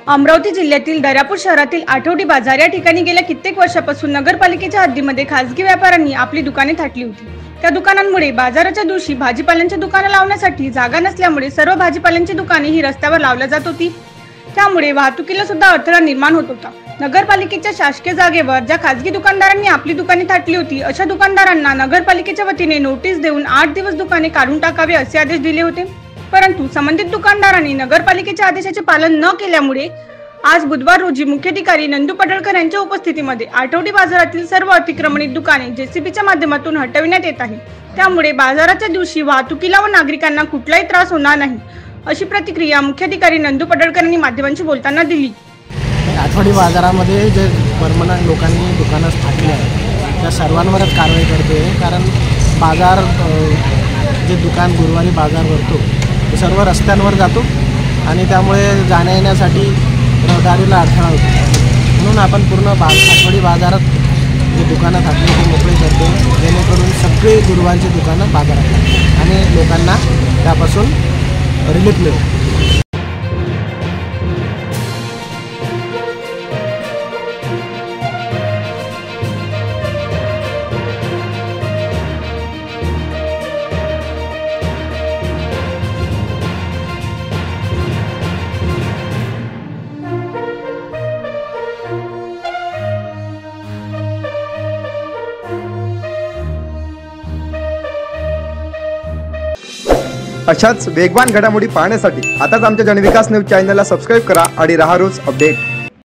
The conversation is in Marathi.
अमरावती जिल्ह्यातील दर्यापूर शहरातील आठवडी बाजार या ठिकाणी गेल्या कित्येक वर्षापासून नगरपालिकेच्या हद्दीमध्ये खासगी व्यापाऱ्यांनी आपली दुकाने थाटली होती। त्या दुकानांमुळे बाजाराच्या दिवशी भाजीपाल्यांची दुकाने लावण्यासाठी जागा नसल्यामुळे सर्व भाजीपाल्यांची दुकाने ही रस्त्यावर लावल्या जात होती। त्यामुळे वाहतुकीला सुद्धा अडथळा निर्माण होत होता। नगरपालिकेच्या शासकीय जागेवर ज्या खासगी दुकानदारांनी आपली दुकाने थाटली होती अशा दुकानदारांना नगरपालिकेच्या वतीने नोटीस देऊन 8 दिवस दुकाने काढून टाकावे असे आदेश दिले होते, परंतु संबंधित दुकानदारांनी नगरपालिकेच्या आदेशाचे पालन न केल्यामुळे आज बुधवार रोजी मुख्याधिकारी नंदू पडळकर यांच्या उपस्थितीमध्ये आठवडी बाजारातील सर्व अतिक्रमणित दुकाने जेसीबीच्या माध्यमातून हटविण्यात येत आहे। त्यामुळे बाजाराच्या दिवशी वाहतुकीला व नागरिकांना कुठलाही त्रास होणार नाही अशी प्रतिक्रिया मुख्याधिकारी नंदू पडळकर यांनी माध्यमांशी बोलताना दिली। आठवडी बाजारामध्ये जे परमनंट लोकांनी दुकानं थाटली आहेत त्या सर्वांवरच कारवाई करते, कारण बाजार जे दुकान गुरुवारी बाजार भरतो ते सर्व रस्त्यांवर जातो आणि त्यामुळे जाण्या येण्यासाठी रहदारीला अडथळा होतो। म्हणून आपण पूर्ण आठवडी बाजारात जे दुकानं थाटली ते मोकळे करतो, जेणेकरून सगळे गुरुवारची दुकानं बाजारात आणि लोकांना त्यापासून रिलीफ मिळेल। अशाच वेगवान घडामोडी पाहण्यासाठी आताच आमच्या जनविकास न्यूज चॅनलला सबस्क्राइब करा आणि रहा रोज अपडेट।